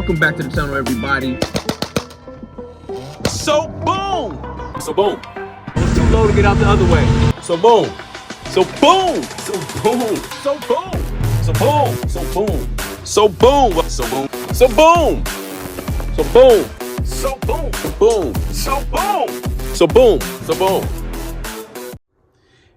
welcome back to the channel, everybody. So boom. So boom. It's too low to get out the other way. So boom. So boom. So boom. So boom. So boom. So boom. So boom. So boom. So boom. So boom. So boom. So boom. So boom. So boom. So boom.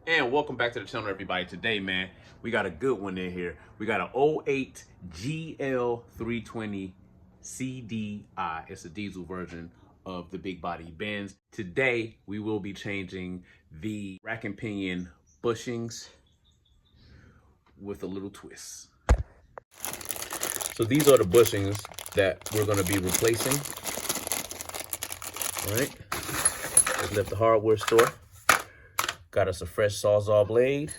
And welcome back to the channel, everybody. Today, man, we got a good one in here. We got an 08 GL320 CDI. It's a diesel version of the big body Benz. Today, we will be changing the rack and pinion bushings with a little twist. So these are the bushings that we're going to be replacing. All right. Just left the hardware store. Got us a fresh Sawzall blade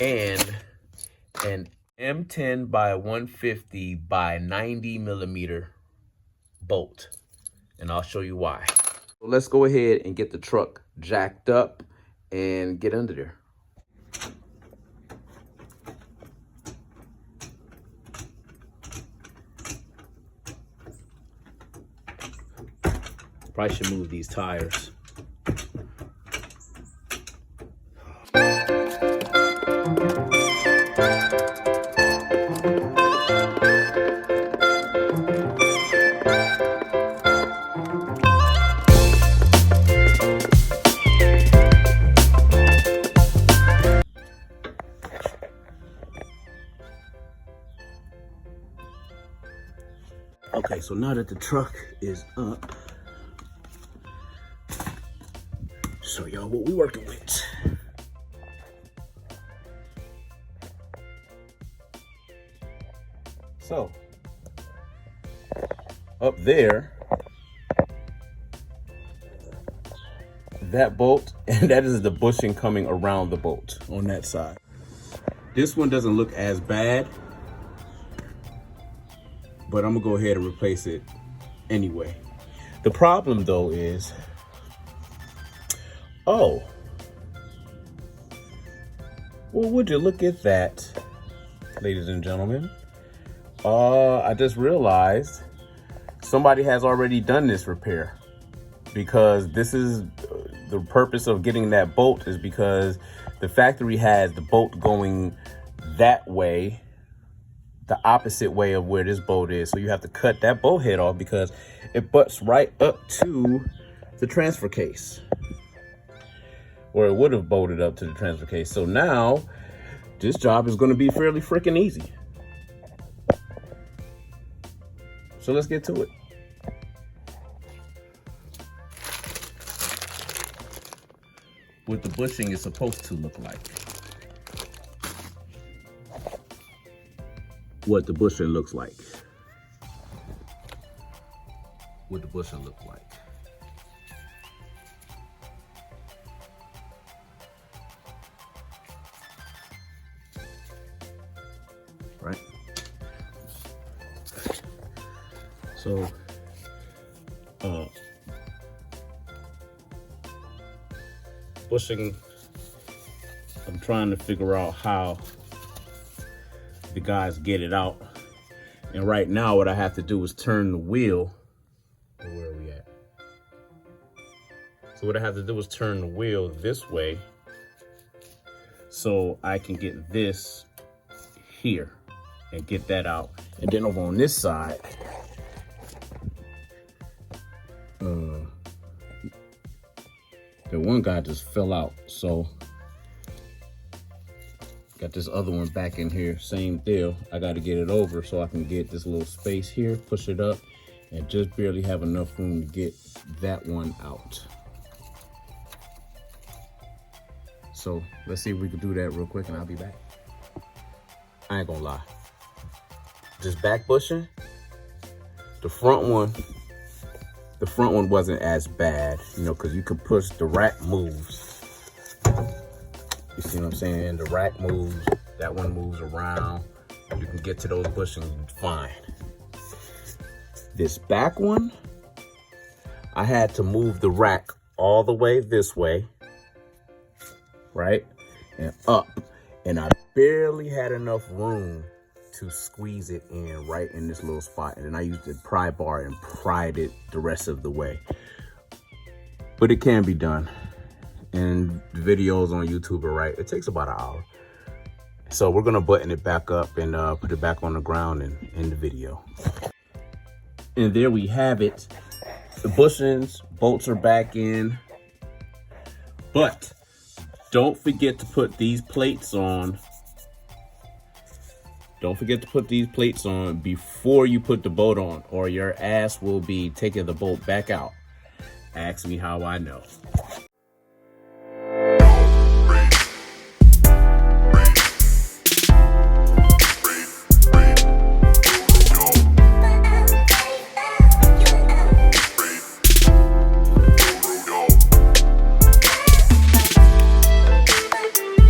and an M10 by 150 by 90 millimeter bolt. And I'll show you why. So let's go ahead and get the truck jacked up and get under there. Probably should move these tires. Okay, so now that the truck is up, show y'all what we're working with. So, up there, that bolt, and that is the bushing coming around the bolt on that side. This one doesn't look as bad, but I'm gonna go ahead and replace it anyway. The problem though is, oh, well, would you look at that, ladies and gentlemen? I just realized somebody has already done this repair, because this is the purpose of getting that bolt is because the factory has the bolt going that way, the opposite way of where this bolt is. So you have to cut that bolt head off because it butts right up to the transfer case, or it would have bolted up to the transfer case. So now this job is going to be fairly freaking easy. So let's get to it. What the bushing is supposed to look like. What the bushing looks like. What the bushing look like. Right? So, bushing, I'm trying to figure out how the guys get it out. And right now what I have to do is turn the wheel. Where are we at? So what I have to do is turn the wheel this way so I can get this here and get that out. And then over on this side, the one guy just fell out. So got this other one back in here, same deal. I got to get it over so I can get this little space here, push it up, and just barely have enough room to get that one out. So let's see if we can do that real quick and I'll be back. I ain't gonna lie. This back bushing, the front one wasn't as bad, you know, because you could push, the rack moves. You see what I'm saying? The rack moves, that one moves around. You can get to those bushings fine. This back one, I had to move the rack all the way this way, right? And up. And I barely had enough room to squeeze it in right in this little spot. And then I used the pry bar and pried it the rest of the way. But it can be done. And the videos on YouTube are right. It takes about an hour. So we're gonna button it back up and put it back on the ground and end the video. And there we have it. The bushings, bolts are back in. But don't forget to put these plates on. Don't forget to put these plates on before you put the bolt on, or your ass will be taking the bolt back out. Ask me how I know.